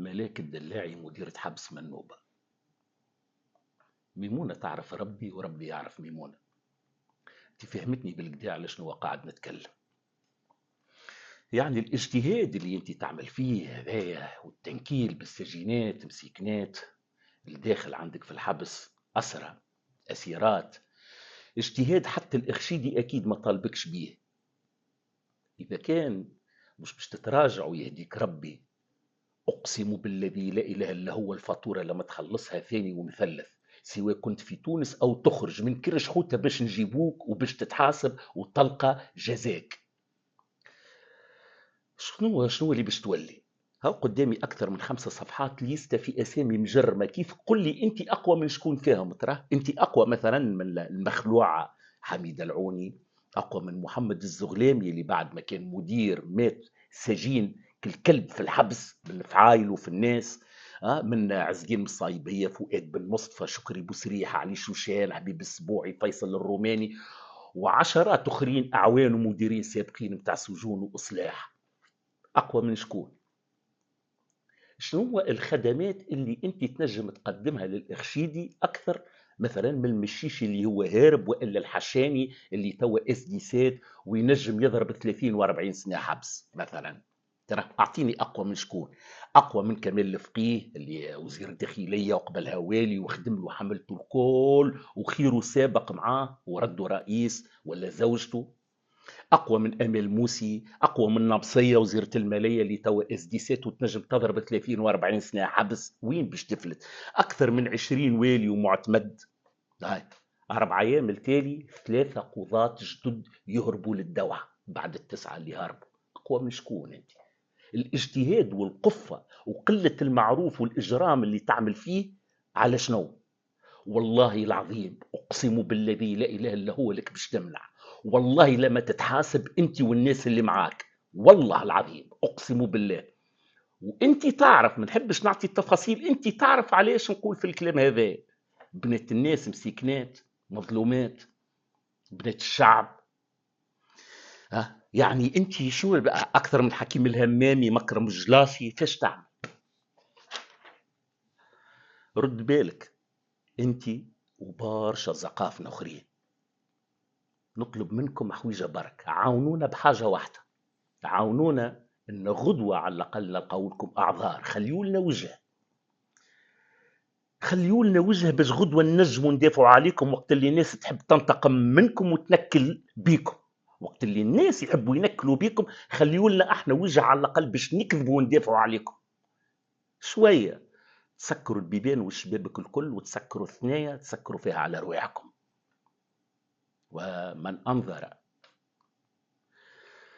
ملاك الدلاعي مديرة حبس منوبة. ميمونة تعرف ربي وربي يعرف ميمونة. انت فهمتني بالكدا على شنو قاعد نتكلم. يعني الاجتهاد اللي انت تعمل فيه هذايا والتنكيل بالسجينات مسيكنات الداخل عندك في الحبس، أسرى أسيرات، اجتهاد حتى الإخشيدي أكيد ما طالبكش بيه. إذا كان مش باش تتراجع ويهديك ربي، أقسم بالذي لا إله إلا هو الفاتورة لما تخلصها ثاني ومثلث، سواء كنت في تونس أو تخرج من كرش خوتة باش نجيبوك وباش تتحاسب وتلقى جزاك. شنو اللي باش تولي؟ ها قدامي أكثر من 5 صفحات ليستة في أسامي مجرمة. كيف قل لي أنت أقوى من شكون فيهم؟ ترى أنت أقوى مثلا من المخلوعة حميدة العوني، أقوى من محمد الزغلامي اللي بعد ما كان مدير مات سجين كالكلب في الحبس من فعايله في الناس. من عز الدين الصايبية، فؤاد بن مصطفى، شكري بوسريحة، علي شوشان، حبيب السبوعي، فيصل الروماني، وعشرات أخرين أعوان ومديرين سابقين متاع سجون وإصلاح. أقوى من شكون؟ شنو هو الخدمات اللي انت تنجم تقدمها للإخشيدي أكثر مثلا من المشيشي اللي هو هارب، وإلا الحشاني اللي توا اس دي سات وينجم يضرب 30 و40 سنة حبس مثلا؟ ترى أعطيني أقوى من شكون؟ أقوى من كمال الفقيه اللي وزير الداخلية وقبلها والي وخدم له حملته الكل وخيره سابق معاه ورده رئيس ولا زوجته؟ اقوى من امل موسي، اقوى من نبصيه وزيره الماليه اللي توا اس دي سات وتنجم تضرب 30 و40 سنه حبس؟ وين باش تفلت؟ اكثر من 20 والي ومعتمد. هاي 4 ايام التالي 3 قضاة جدد يهربوا للدوحه بعد ال9 اللي هربوا. اقوى من شكون انت؟ الاجتهاد والقفه وقله المعروف والاجرام اللي تعمل فيه على شنو؟ والله العظيم اقسم بالذي لا اله الا هو لك باش تمنع. والله لما تتحاسب انت والناس اللي معاك، والله العظيم اقسم بالله. وانت تعرف، ما نحبش نعطي التفاصيل، انت تعرف علاش نقول في الكلام هذا. بنات الناس مسكنات مظلومات، بنات الشعب. يعني انت شو بقى اكثر من حكيم الهمامي مكرم الجلاشي؟ فاش تعمل؟ رد بالك انت وبارشا زقافنا اخرين. نطلب منكم حويجة برك، عاونونا بحاجة واحدة، عاونونا ان غدوة على الأقل نلقاو لكم أعذار، خليولنا وجه، خليولنا وجه باش غدوة نجموا ندافعوا عليكم وقت اللي الناس تحب تنتقم منكم وتنكل بيكم. وقت اللي الناس يحبوا ينكلوا بيكم خليولنا احنا وجه على الأقل باش نكذبوا وندافعوا عليكم. شوية تسكروا البيبان والشبابك الكل وتسكروا الثنايا تسكروا فيها على رواحكم. ومن أنظر